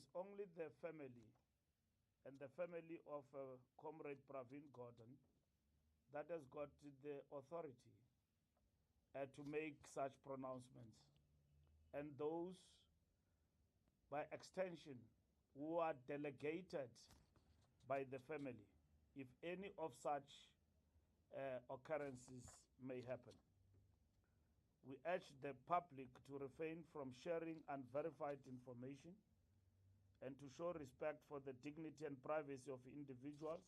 is only the family and the family of Comrade Pravin Gordan that has got the authority to make such pronouncements. And those, by extension, who are delegated by the family, if any of such occurrences may happen. We urge the public to refrain from sharing unverified information and to show respect for the dignity and privacy of individuals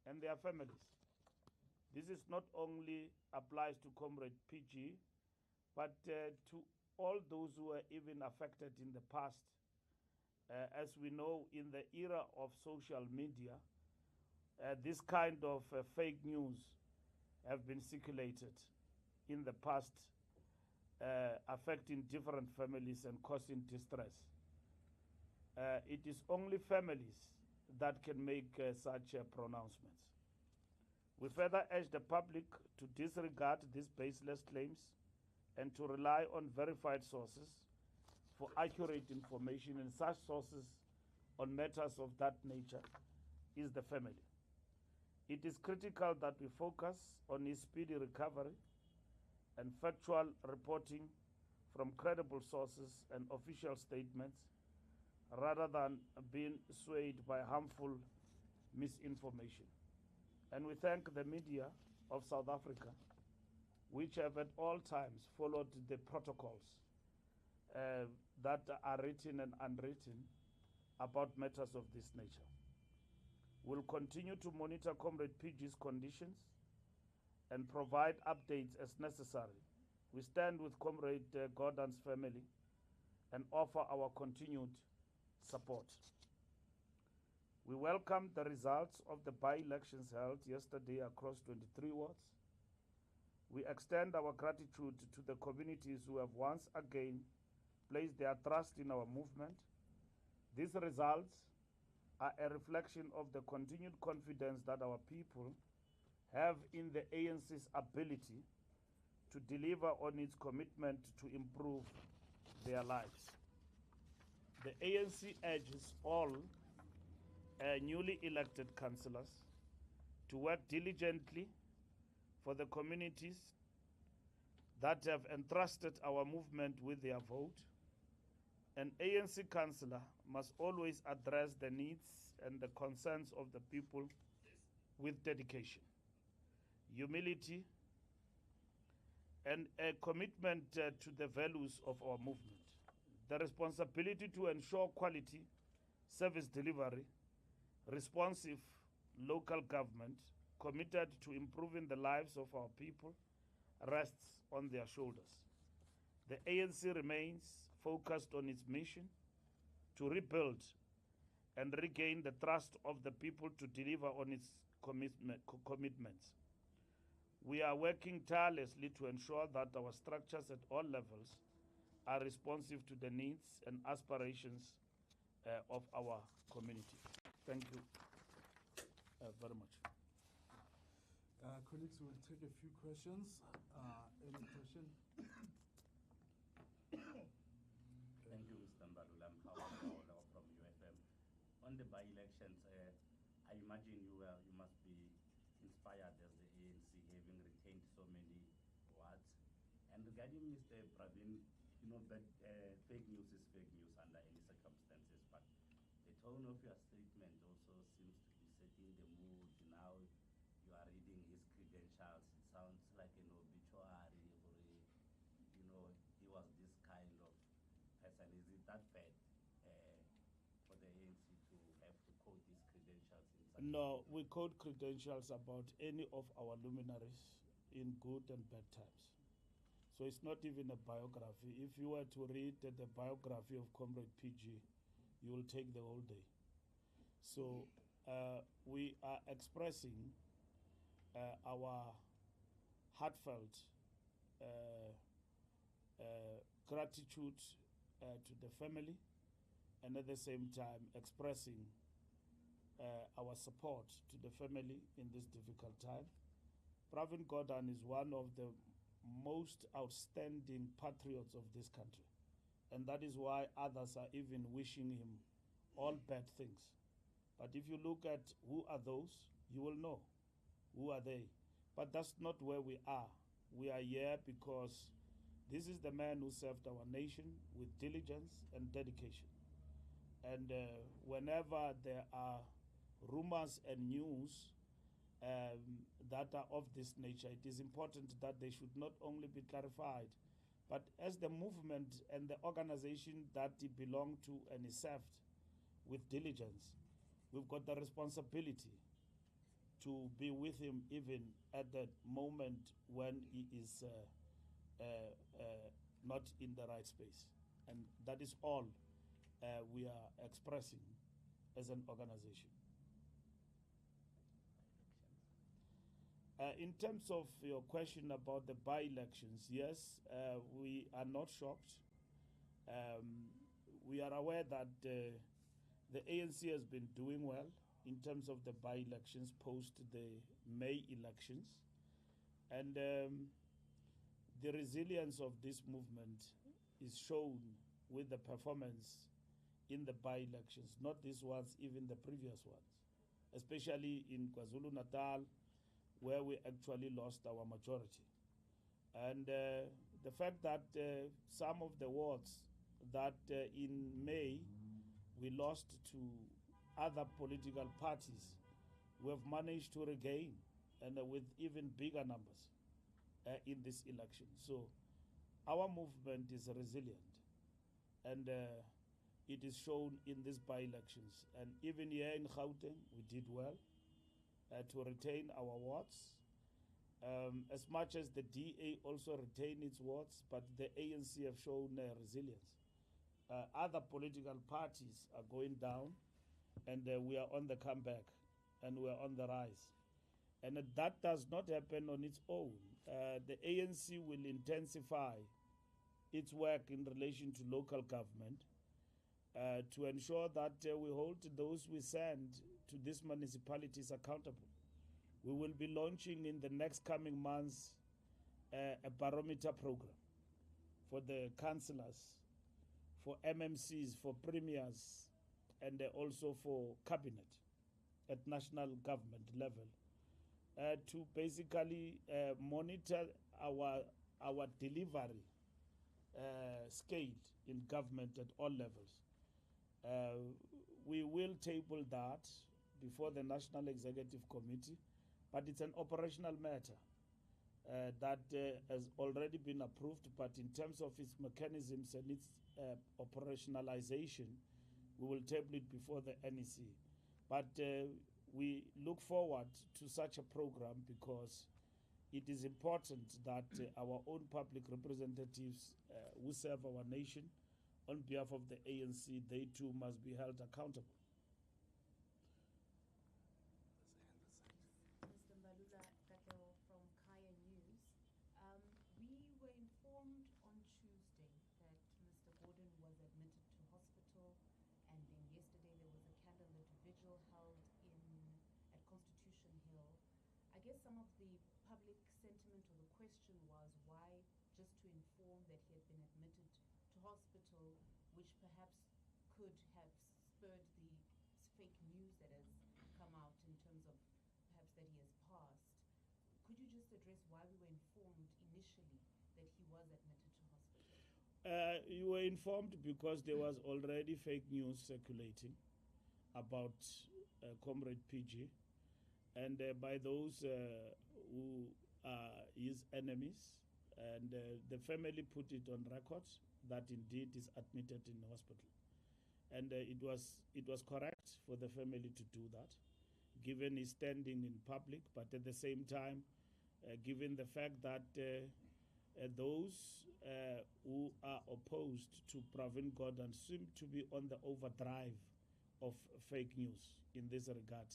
and their families. This is not only applies to Comrade PG, but to all those who were even affected in the past. As we know, in the era of social media, this kind of fake news have been circulated in the past, affecting different families and causing distress. It is only families that can make such pronouncements. We further urge the public to disregard these baseless claims and to rely on verified sources for accurate information, and such sources on matters of that nature is the family. It is critical that we focus on his speedy recovery and factual reporting from credible sources and official statements rather than being swayed by harmful misinformation. And we thank the media of South Africa, which have at all times followed the protocols that are written and unwritten about matters of this nature. We'll continue to monitor Comrade PG's conditions and provide updates as necessary. We stand with Comrade Gordan's family and offer our continued support. We welcome the results of the by-elections held yesterday across 23 wards. We extend our gratitude to the communities who have once again placed their trust in our movement. These results are a reflection of the continued confidence that our people have in the ANC's ability to deliver on its commitment to improve their lives. The ANC urges all newly elected councillors to work diligently for the communities that have entrusted our movement with their vote. An ANC councillor must always address the needs and the concerns of the people with dedication, humility, and a commitment to the values of our movement. The responsibility to ensure quality service delivery, responsive local government, committed to improving the lives of our people, rests on their shoulders. The ANC remains focused on its mission to rebuild and regain the trust of the people to deliver on its commitments. We are working tirelessly to ensure that our structures at all levels are responsive to the needs and aspirations of our community. Thank you very much. Colleagues, we'll take a few questions. Any question? Thank you, Mr. Mbalula. I'm Howard from UFM. On the by-elections, I imagine you must be inspired as the ANC, having retained so many wards. And regarding Mr. Pravin, you know that fake news is fake news under any circumstances, but the tone of your statement also seems to be setting the mood. Now you are reading his credentials. It sounds like an obituary, or you know, he was this kind of person. Is it that bad for the ANC to have to quote these credentials in such No, we quote credentials about any of our luminaries in good and bad times. So it's not even a biography. If you were to read the biography of Comrade PG, you will take the whole day. So we are expressing our heartfelt gratitude to the family, and at the same time expressing our support to the family in this difficult time. Pravin Gordan is one of the most outstanding patriots of this country, and that is why others are even wishing him all bad things. But if you look at who are those, you will know who are they. But that's not where we are. We are here because this is the man who served our nation with diligence and dedication. And whenever there are rumors and news that are of this nature, it is important that they should not only be clarified, but as the movement and the organization that he belonged to and he served with diligence, we've got the responsibility to be with him even at that moment when he is not in the right space. And that is all we are expressing as an organization. In terms of your question about the by-elections, yes, we are not shocked. We are aware that the ANC has been doing well in terms of the by-elections post the May elections. And the resilience of this movement is shown with the performance in the by-elections, not these ones, even the previous ones, especially in KwaZulu-Natal, where we actually lost our majority. And the fact that some of the wards that in May we lost to other political parties, we have managed to regain, and with even bigger numbers in this election. So our movement is resilient, and it is shown in these by-elections. And even here in Gauteng, we did well to retain our wards, as much as the DA also retained its wards, but the ANC have shown resilience. Other political parties are going down, and we are on the comeback, and we are on the rise. And that does not happen on its own. The ANC will intensify its work in relation to local government to ensure that we hold those we send to these municipalities accountable. We will be launching in the next coming months a barometer program for the councillors, for MMCs, for premiers, and also for cabinet at national government level to basically monitor our delivery scale in government at all levels. We will table that before the National Executive Committee, but it's an operational matter that has already been approved, but in terms of its mechanisms and its operationalization, we will table it before the NEC. But we look forward to such a program because it is important that our own public representatives who serve our nation on behalf of the ANC, they too must be held accountable. Mr. Mbalula Kato from Kaya News. We were informed on Tuesday that Mr. Gordhan was admitted to hospital, and then yesterday there was a candlelit vigil held at Constitution Hill. I guess some of the public sentiment or the question was why just to inform that he had been admitted to hospital, which perhaps could have spurred the fake news that has come out in terms of perhaps that he has passed. Could you just address why we were informed initially that he was admitted to hospital? You were informed because there was already fake news circulating about Comrade PG, and by those who are his enemies, and the family put it on record that indeed is admitted in hospital. And it was correct for the family to do that, given his standing in public, but at the same time, given the fact that those who are opposed to Pravin Gordan seem to be on the overdrive of fake news in this regard,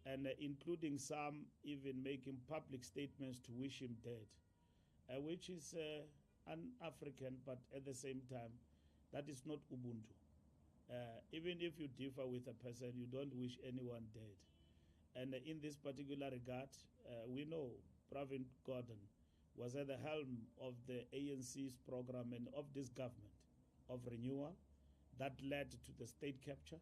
and including some even making public statements to wish him dead, which is un-African, but at the same time, that is not Ubuntu. Even if you differ with a person, you don't wish anyone dead. And in this particular regard, we know Pravin Gordan was at the helm of the ANC's program and of this government of renewal that led to the state capture,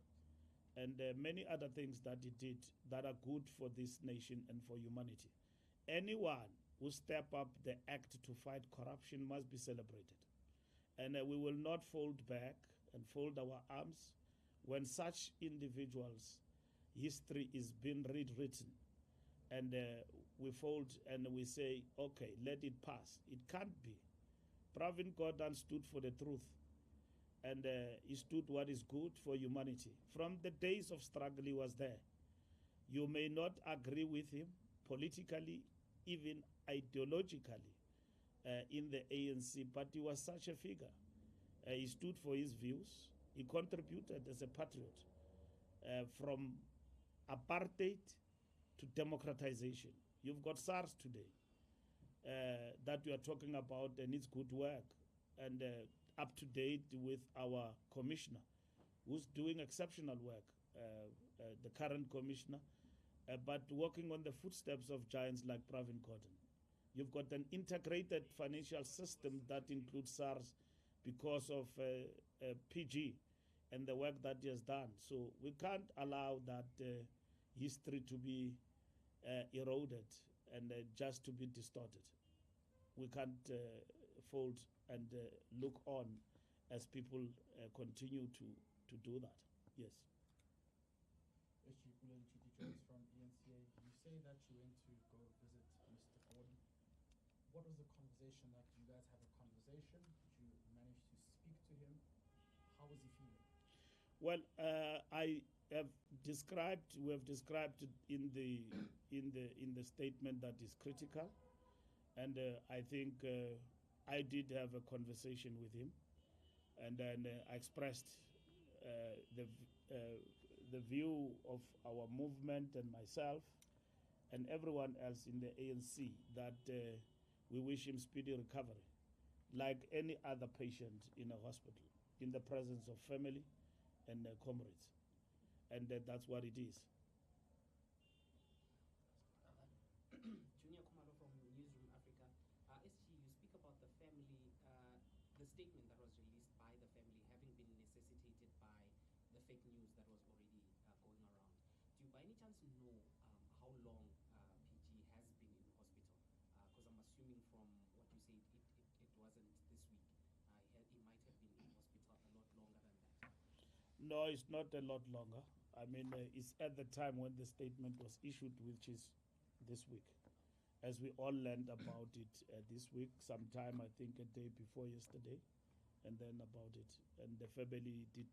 and many other things that he did that are good for this nation and for humanity. Anyone who step up the act to fight corruption must be celebrated. And we will not fold back and fold our arms when such individuals' history is being rewritten. And we fold and we say, okay, let it pass. It can't be. Pravin Gordan stood for the truth, and he stood what is good for humanity. From the days of struggle, he was there. You may not agree with him politically, even ideologically, in the ANC, but he was such a figure. He stood for his views. He contributed as a patriot from apartheid to democratization. You've got SARS today that we are talking about, and it's good work, and up to date with our commissioner, who's doing exceptional work, the current commissioner, but working on the footsteps of giants like Pravin Gordan. You've got an integrated financial system that includes SARS because of PG and the work that he has done. So we can't allow that history to be eroded and just to be distorted. We can't fold and look on as people continue to do that. Yes. Jones from ANC. You say that you went to go visit Mr. Gordhan. What was the conversation like? Did you guys have a conversation? Did you manage to speak to him? How was he feeling? Well, I have described. We have described in the statement that is critical, and I think I did have a conversation with him, and then I expressed the view of our movement and myself and everyone else in the ANC that we wish him speedy recovery, like any other patient in a hospital, in the presence of family and comrades. And that's what it is. Junior Commando from Newsroom Africa. SG, you speak about the family, the statement that was released by the family having been necessitated by the fake news that was already going around. Do you by any chance know how long PG has been in hospital? Because I'm assuming from what you said, it wasn't this week. He might have been in hospital a lot longer than that. No, it's not a lot longer. I mean, it's at the time when the statement was issued, which is this week. As we all learned about it this week, sometime I think a day before yesterday, and then about it. And the family did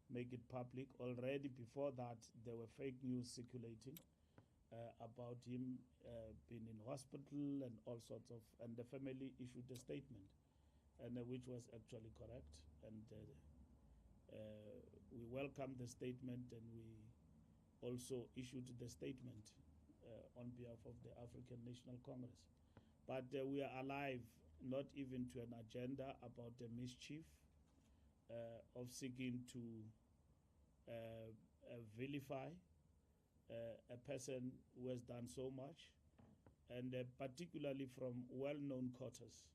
make it public. Already before that, there were fake news circulating about him being in hospital and all sorts of, and the family issued a statement, and which was actually correct. And we welcome the statement, and we also issued the statement on behalf of the African National Congress. But we are alive, not even to an agenda about the mischief of seeking to vilify a person who has done so much, and particularly from well-known quarters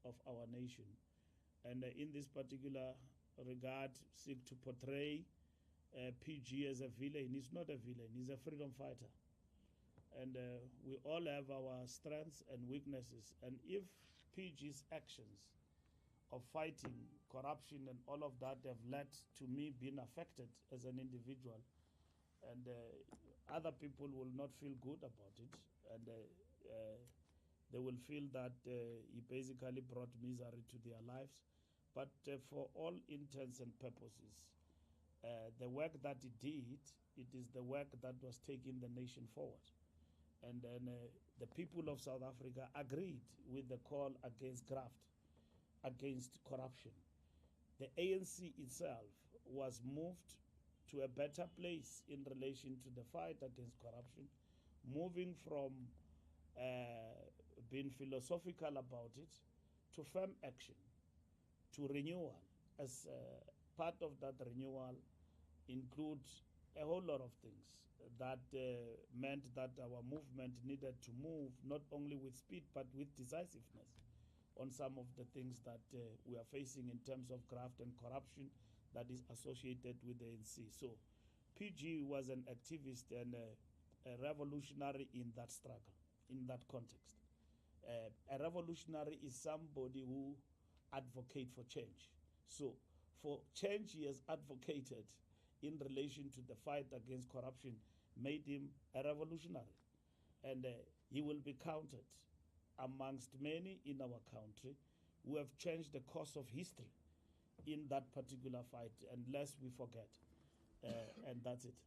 of our nation. And in this particular regard, seek to portray PG as a villain. He's not a villain, he's a freedom fighter. And we all have our strengths and weaknesses. And if PG's actions of fighting corruption and all of that have led to me being affected as an individual, and other people will not feel good about it, and they will feel that he basically brought misery to their lives. But for all intents and purposes, the work that he did, it is the work that was taking the nation forward. And then the people of South Africa agreed with the call against graft, against corruption. The ANC itself was moved to a better place in relation to the fight against corruption, moving from being philosophical about it to firm action, to renewal. As part of that renewal includes a whole lot of things that meant that our movement needed to move not only with speed but with decisiveness on some of the things that we are facing in terms of graft and corruption that is associated with the ANC. So PG was an activist and a revolutionary in that struggle, in that context. A revolutionary is somebody who advocates for change. So for change he has advocated in relation to the fight against corruption made him a revolutionary. And he will be counted amongst many in our country who have changed the course of history in that particular fight, and lest we forget. And that's it.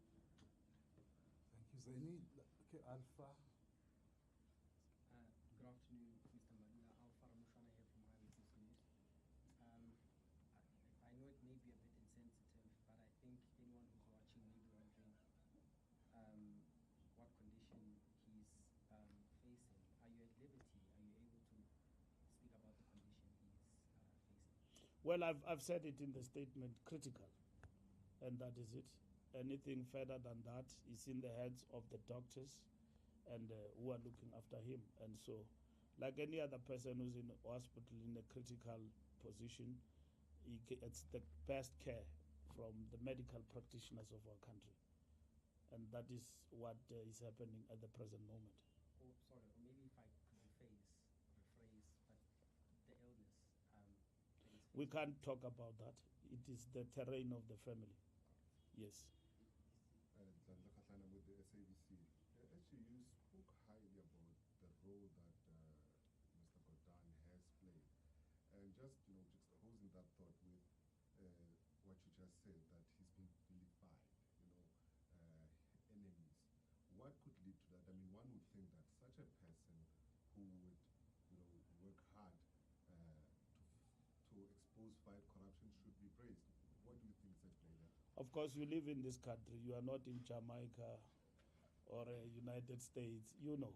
Thank you, Zaini. Okay, Alpha. Good afternoon, Mr. Madula. Alpha Ramushana here from Eyewitness News. I know it may be a bit insensitive, but I think anyone who's watching may be wondering what condition he's facing. Are you at liberty? Are you able to speak about the condition he's facing? Well, I've said it in the statement, critical, and that is it. Anything further than that is in the hands of the doctors and who are looking after him. And so, like any other person who's in hospital in a critical position, it's the best care from the medical practitioners of our country. And that is what is happening at the present moment. Oh, sorry, or maybe if I could rephrase, but the illness. We can't talk about that. It is the terrain of the family. Yes. With the SABC. Actually, you spoke highly about the role that Mr. Gordhan has played. And just, juxtaposing that thought with what you just said, that he's been vilified, enemies. What could lead to that? I mean, one would think that such a person who would, work hard to expose, fight corruption should be praised. What do you think is at play there? Of course, you live in this country. You are not in Jamaica or United States. You know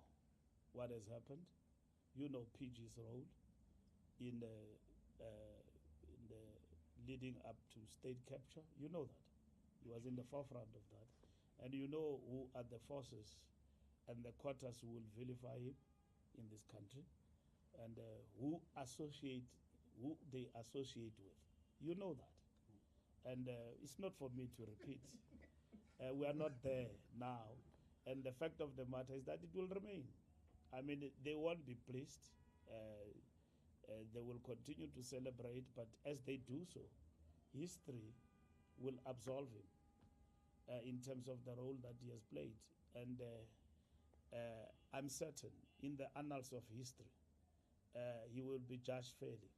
what has happened. You know PG's role in the leading up to state capture. You know that. He was in the forefront of that. And you know who are the forces and the quarters who will vilify him in this country, and who they associate with. You know that. And it's not for me to repeat. We are not there now. And the fact of the matter is that it will remain. I mean, they won't be pleased. They will continue to celebrate, but as they do so, history will absolve him in terms of the role that he has played. And I'm certain in the annals of history, he will be judged fairly.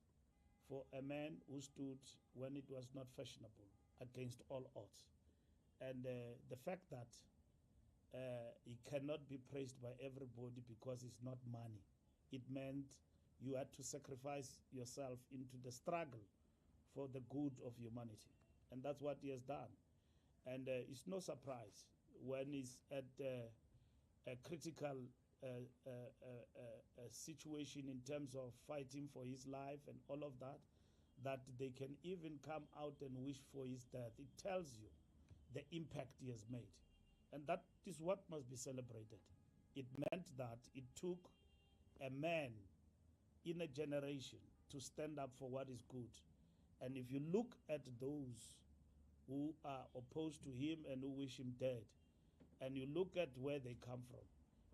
For a man who stood when it was not fashionable against all odds. And the fact that he cannot be praised by everybody because it's not money. It meant you had to sacrifice yourself into the struggle for the good of humanity. And that's what he has done. And it's no surprise when he's at a critical situation in terms of fighting for his life and all of that, that they can even come out and wish for his death. It tells you the impact he has made. And that is what must be celebrated. It meant that it took a man in a generation to stand up for what is good. And if you look at those who are opposed to him and who wish him dead, and you look at where they come from,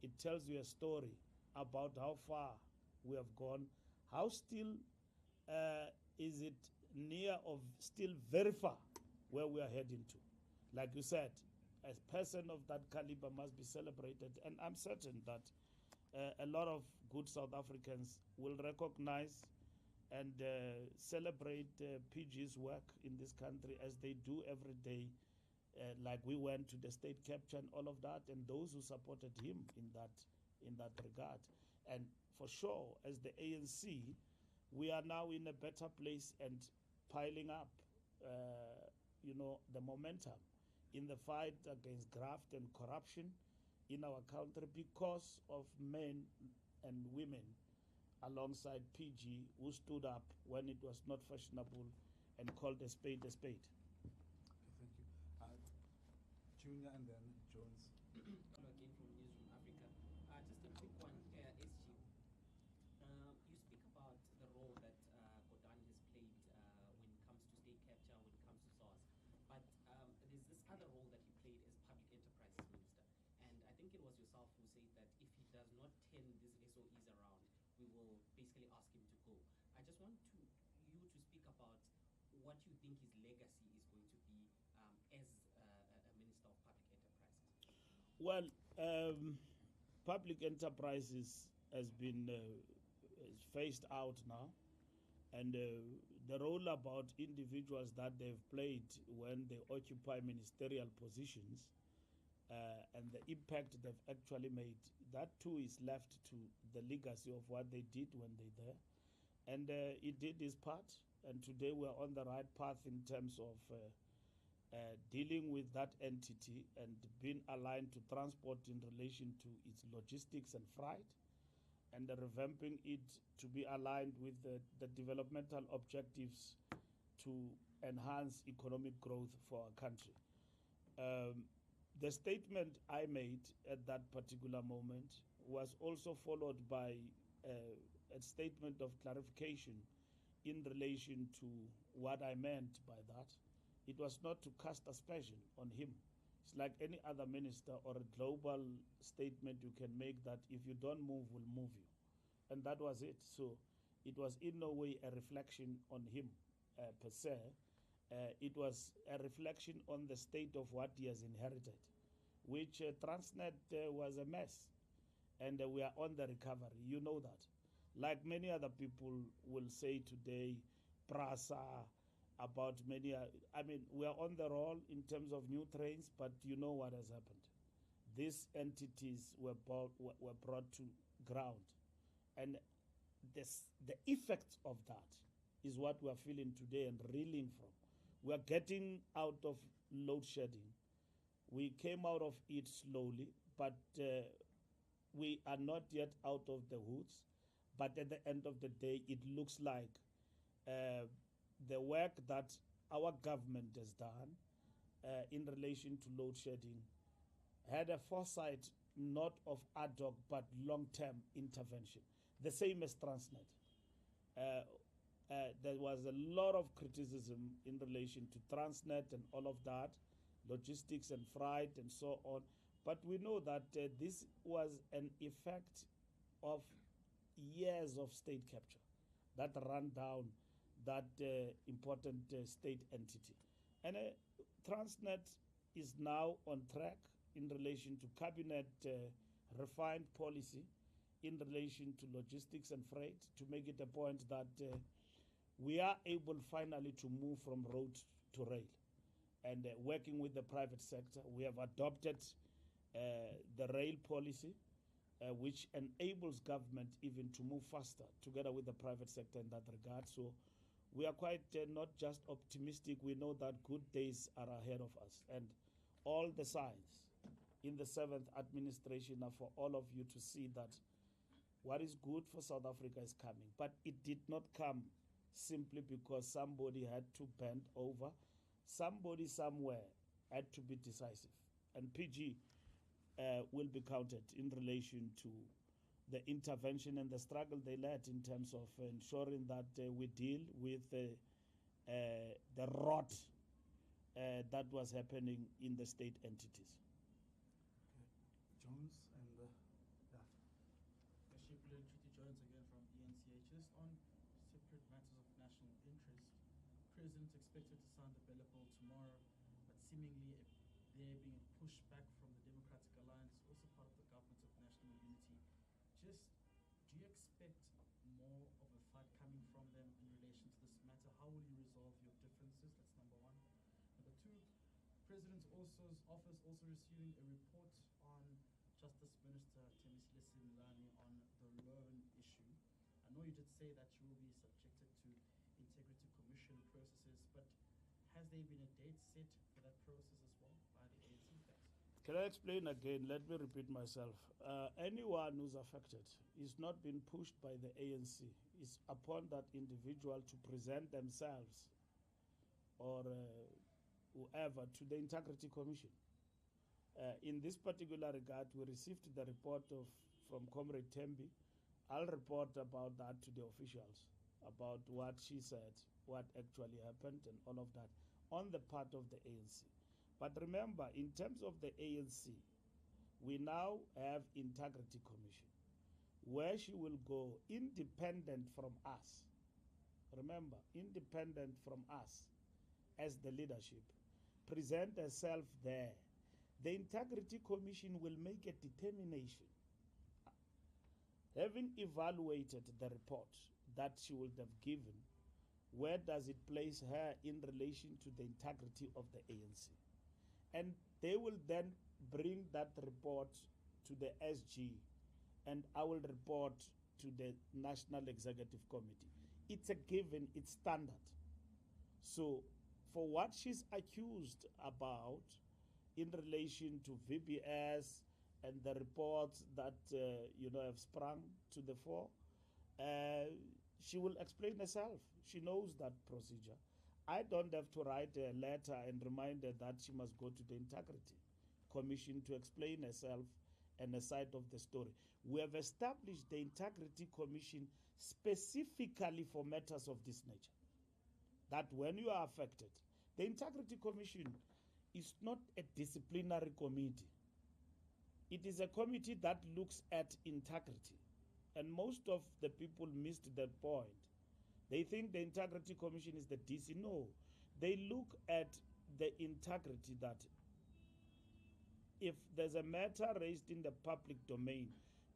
it tells you a story about how far we have gone, how still is it near of still very far where we are heading to. Like you said, a person of that caliber must be celebrated, and I'm certain that a lot of good South Africans will recognize and celebrate PG's work in this country as they do every day. Like we went to the state capture and all of that, and those who supported him in that regard. And for sure, as the ANC, we are now in a better place and piling up, the momentum in the fight against graft and corruption in our country because of men and women alongside PG who stood up when it was not fashionable and called a spade a spade. Okay, thank you. Junior and then Jones. Hello again from Newsroom Africa. Just a quick one, SG. You speak about the role that Gordhan has played when it comes to state capture, when it comes to SARS. But there's this other role that he played we will basically ask him to go. I just want you to speak about what you think his legacy is going to be as a Minister of Public Enterprises. Well, public enterprises has been is phased out now, and the role about individuals that they've played when they occupy ministerial positions and the impact they've actually made, that too is left to the legacy of what they did when they're there. And it did its part, and today we're on the right path in terms of dealing with that entity and being aligned to transport in relation to its logistics and freight, and revamping it to be aligned with the developmental objectives to enhance economic growth for our country. The statement I made at that particular moment was also followed by a statement of clarification in relation to what I meant by that. It was not to cast aspersion on him. It's like any other minister or a global statement you can make that if you don't move, we'll move you. And that was it. So it was in no way a reflection on him per se. It was a reflection on the state of what he has inherited, which Transnet was a mess. And we are on the recovery. You know that. Like many other people will say today, PRASA, about many, I mean, we are on the roll in terms of new trains, but you know what has happened. These entities were brought to ground. And the effects of that is what we are feeling today and reeling from. We are getting out of load shedding. We came out of it slowly, but we are not yet out of the woods. But at the end of the day, it looks like the work that our government has done in relation to load shedding had a foresight not of ad hoc but long-term intervention. The same as Transnet. There was a lot of criticism in relation to Transnet and all of that, logistics and freight and so on. But we know that this was an effect of years of state capture that ran down that important state entity. And Transnet is now on track in relation to cabinet refined policy in relation to logistics and freight, to make it a point that we are able finally to move from road to rail. And working with the private sector, we have adopted the rail policy, which enables government even to move faster together with the private sector in that regard. So we are quite not just optimistic, we know that good days are ahead of us. And all the signs in the 7th administration are for all of you to see that what is good for South Africa is coming. But it did not come simply because somebody had to bend over. Somebody somewhere had to be decisive. And PG will be counted in relation to the intervention and the struggle they led in terms of ensuring that we deal with the rot that was happening in the state entities. Okay. Jones and yeah. Treaty Jones again from ANC. Just on separate matters of national interest, President expected to sign the Bellepool tomorrow, but seemingly there being a pushback from the Democratic Alliance, also part of the government of national unity. Just, do you expect more of a fight coming from them in relation to this matter? How will you resolve your differences? That's number one. Number two, President's office also receiving a report on Justice Minister Thembisile Simlani on the loan issue. I know you did say that you will be subjected to integrity commission processes, but has there been a date set for that process as well by the ANC? Can I explain again? Let me repeat myself. Anyone who's affected is not being pushed by the ANC. It's upon that individual to present themselves or whoever to the Integrity Commission. In this particular regard, we received the report from Comrade Thembi. I'll report about that to the officials, about what she said, what actually happened and all of that on the part of the ANC. But remember, in terms of the ANC, we now have Integrity Commission. where she will go independent from us. Remember, independent from us as the leadership. Present herself there. The Integrity Commission will make a determination. Having evaluated the report that she would have given, where does it place her in relation to the integrity of the ANC? And they will then bring that report to the SG, and I will report to the National Executive Committee. It's a given, it's standard. So for what she's accused about in relation to VBS and the reports that have sprung to the fore, she will explain herself. She knows that procedure. I don't have to write a letter and remind her that she must go to the Integrity Commission to explain herself and the side of the story. We have established the Integrity Commission specifically for matters of this nature. That when you are affected, the Integrity Commission is not a disciplinary committee. It is a committee that looks at integrity. And most of the people missed that point. They think the Integrity Commission is the DC. No, they look at the integrity, that if there's a matter raised in the public domain,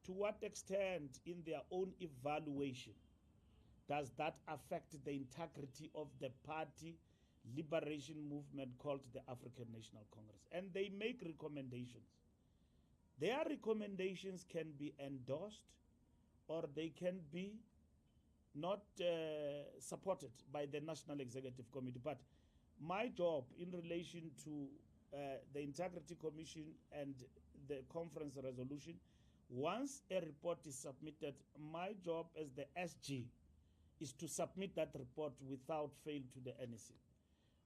to what extent in their own evaluation does that affect the integrity of the party liberation movement called the African National Congress? And they make recommendations. Their recommendations can be endorsed or they can be not supported by the National Executive Committee. But my job in relation to the Integrity Commission and the conference resolution, once a report is submitted, my job as the SG is to submit that report without fail to the NEC.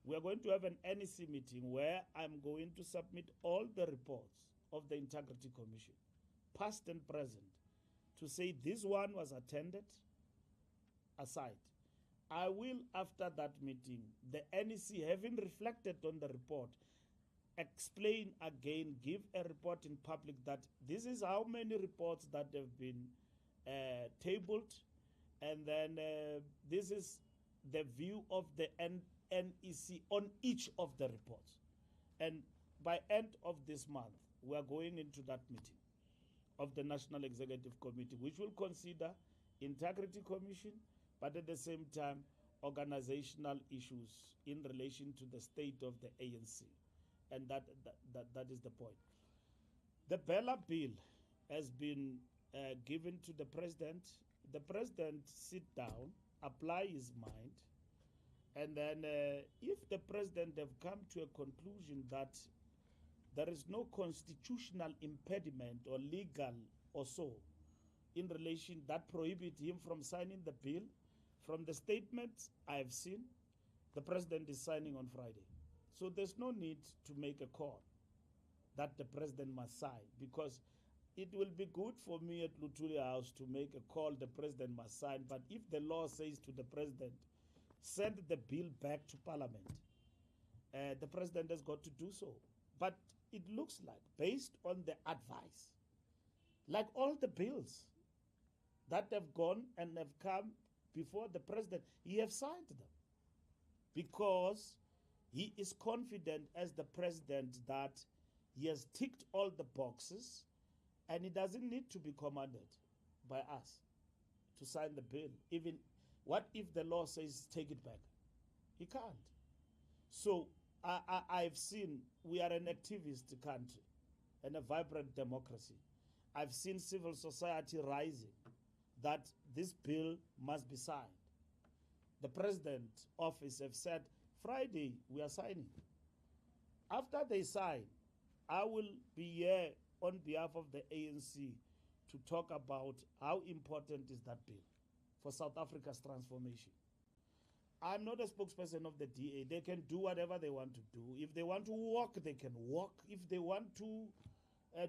We are going to have an NEC meeting where I'm going to submit all the reports of the Integrity Commission, past and present, to say this one was attended aside. I will, after that meeting, the NEC, having reflected on the report, explain again, give a report in public that this is how many reports that have been tabled, and then this is the view of the NEC on each of the reports. And by end of this month, we are going into that meeting of the National Executive Committee, which will consider Integrity Commission, but at the same time, organizational issues in relation to the state of the ANC. And that is the point. The Bella bill has been given to the president. The president sit down, apply his mind, and then if the president have come to a conclusion that there is no constitutional impediment or legal or so in relation that prohibit him from signing the bill, from the statements I have seen, the president is signing on Friday. So there's no need to make a call that the president must sign, because it will be good for me at Lutulia House to make a call the president must sign, but if the law says to the president, send the bill back to Parliament, the president has got to do so. But it looks like, based on the advice, like all the bills that have gone and have come before the president, he has signed them because he is confident as the president that he has ticked all the boxes and he doesn't need to be commanded by us to sign the bill. Even what if the law says take it back? He can't. So I've seen, we are an activist country and a vibrant democracy. I've seen civil society rising that this bill must be signed. The president's office have said, Friday, we are signing. After they sign, I will be here on behalf of the ANC to talk about how important is that bill for South Africa's transformation. I'm not a spokesperson of the DA. They can do whatever they want to do. If they want to walk, they can walk. If they want to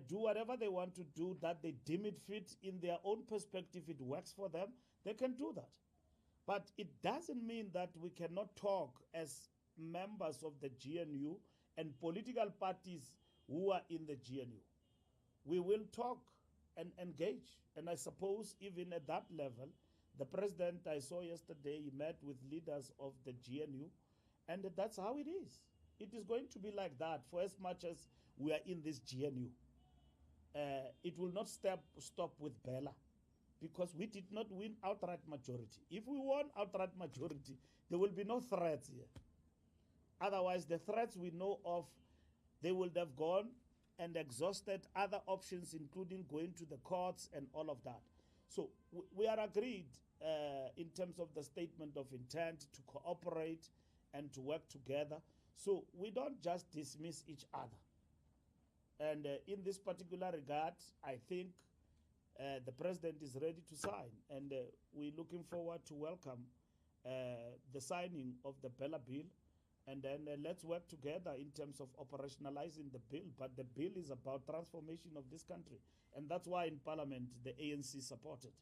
do whatever they want to do that they deem it fit in their own perspective, it works for them, they can do that. But it doesn't mean that we cannot talk as members of the GNU and political parties who are in the GNU. We will talk and engage. And I suppose even at that level, the president I saw yesterday, he met with leaders of the GNU, and that's how it is. It is going to be like that for as much as we are in this GNU. It will not stop with Bella, because we did not win outright majority. If we won outright majority, there will be no threats here. Otherwise, the threats we know of, they would have gone and exhausted other options, including going to the courts and all of that. So we are agreed in terms of the statement of intent to cooperate and to work together. So we don't just dismiss each other. And in this particular regard, I think the president is ready to sign, and we're looking forward to welcome the signing of the Bella bill, and then let's work together in terms of operationalizing the bill. But the bill is about transformation of this country, and that's why in Parliament the ANC supported,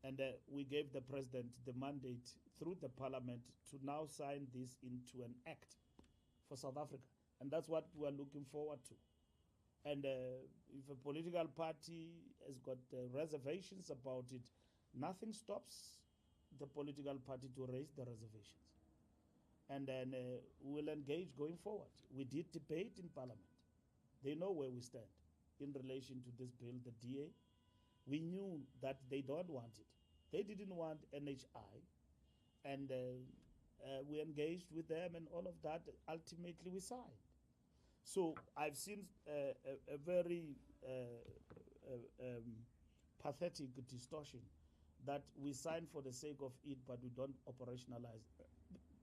and we gave the president the mandate through the Parliament to now sign this into an act for South Africa, and that's what we're looking forward to. And if a political party has got reservations about it, nothing stops the political party to raise the reservations. And then we'll engage going forward. We did debate in Parliament. They know where we stand in relation to this bill, the DA. We knew that they don't want it. They didn't want NHI. And we engaged with them and all of that. Ultimately, we signed. So I've seen a very pathetic distortion that we sign for the sake of it, but we don't operationalize.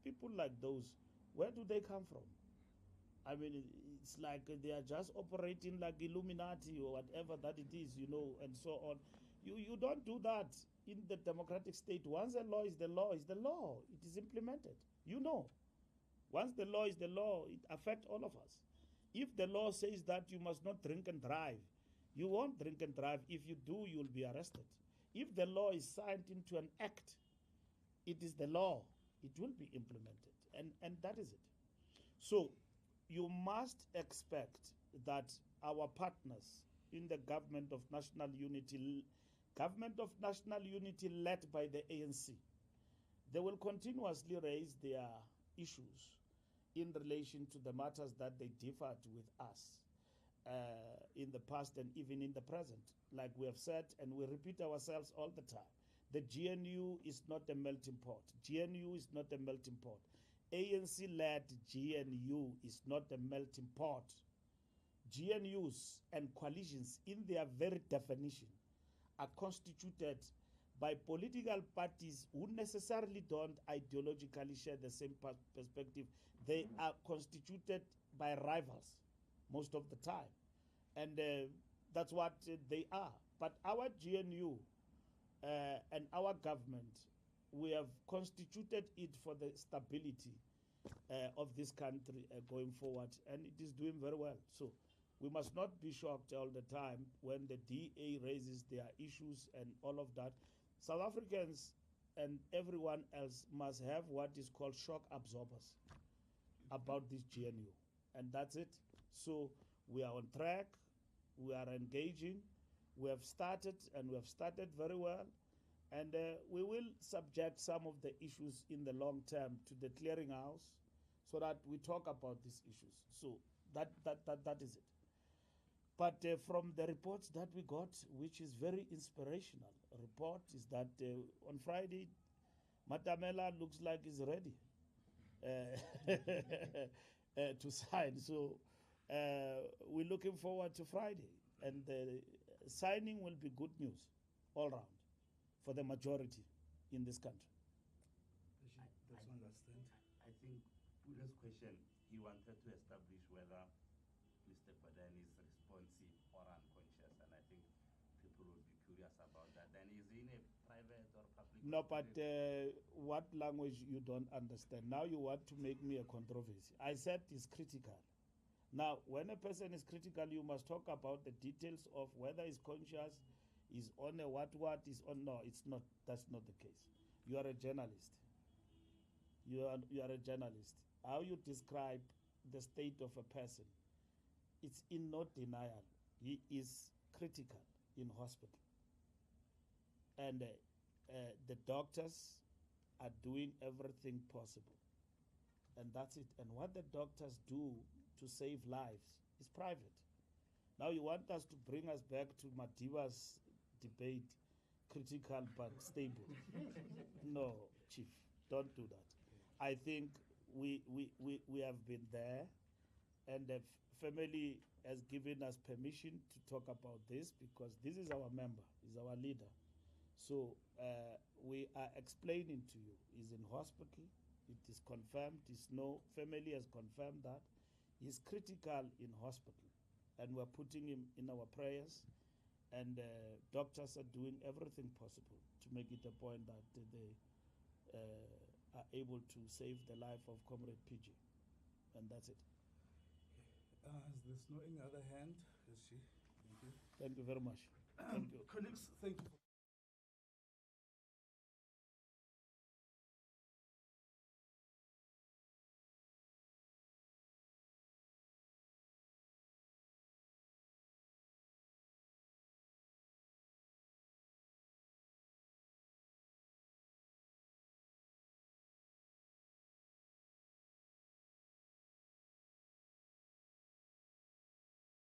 People like those, where do they come from? I mean, it's like they are just operating like Illuminati or whatever that it is, you know, and so on. You don't do that in the democratic state. Once the law is the law, is the law. It is implemented. You know, once the law is the law, it affects all of us. If the law says that you must not drink and drive, you won't drink and drive. If you do, you'll be arrested. If the law is signed into an act, it is the law. It will be implemented. And that is it. So you must expect that our partners in the government of national unity led by the ANC, they will continuously raise their issues in relation to the matters that they differed with us in the past and even in the present. Like we have said, and we repeat ourselves all the time, the GNU is not a melting pot. GNU is not a melting pot. ANC-led GNU is not a melting pot. GNUs and coalitions, in their very definition, are constituted by political parties who necessarily don't ideologically share the same perspective. They are constituted by rivals most of the time. And that's what they are. But our GNU and our government, we have constituted it for the stability of this country going forward. And it is doing very well. So we must not be shocked all the time when the DA raises their issues and all of that. South Africans and everyone else must have what is called shock absorbers about this GNU. And that's it. So we are on track. We are engaging. We have started, and we have started very well. And we will subject some of the issues in the long term to the clearinghouse so that we talk about these issues. So that is it. But from the reports that we got, which is very inspirational report, is that on Friday, Matamela looks like he's ready to sign. So we're looking forward to Friday. And the signing will be good news all round for the majority in this country. I think Pule's question, he wanted to establish whether Mr. Gordan is responsive or unconscious, and I think people will be curious about that. Then is he in a private or public? No, but what language you don't understand? Now you want to make me a controversy. I said it's critical. Now, when a person is critical, you must talk about the details of whether he's conscious, is on a what is on. No, it's not. That's not the case. You are a journalist. You are a journalist. How you describe the state of a person, it's in no denial. He is critical. in hospital. And the doctors are doing everything possible. And that's it. And what the doctors do to save lives is private. Now you want us to bring us back to Madiba's debate, critical but stable. No, Chief, don't do that. I think we have been there, and the family has given us permission to talk about this because this is our member, is our leader. So we are explaining to you, he's in hospital, it is confirmed, family has confirmed that. He's critical in hospital, and we're putting him in our prayers, and doctors are doing everything possible to make it a point that they are able to save the life of Comrade PG. And that's it. As there's no any other hand, is she? Thank you. Thank you very much. Thank you. Colleagues, thank you.